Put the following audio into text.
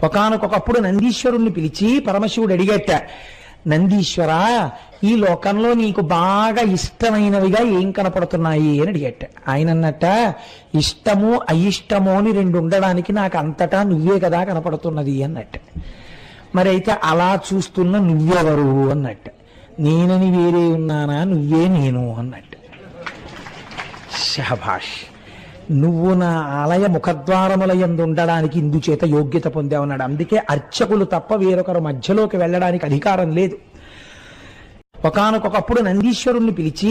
ఒకానొకప్పుడు నందీశ్వరుణ్ణి పిలిచి పరమశివుడు అడిగట, నందీశ్వర, ఈ లోకంలో నీకు బాగా ఇష్టమైనవిగా ఏం కనపడుతున్నాయి అని అడిగట. ఆయన అన్నట్ట, ఇష్టము అయిష్టము అని రెండు ఉండడానికి నాకు అంతటా నువ్వే కదా కనపడుతున్నది అన్నట్ట. మరి అయితే అలా చూస్తున్న నువ్వెవరు అన్నట్ట. నేనని వేరే ఉన్నానా, నువ్వే నేను అన్నట్టు. శభాష్, నువ్వు నా ఆలయ ముఖద్వారములయందు ఉండడానికి ఇందుచేత యోగ్యత పొందావన్నాడు. అందుకే అర్చకులు తప్ప వేరొకరు మధ్యలోకి వెళ్ళడానికి అధికారం లేదు. ఒకానొకప్పుడు నందీశ్వరుణ్ణి పిలిచి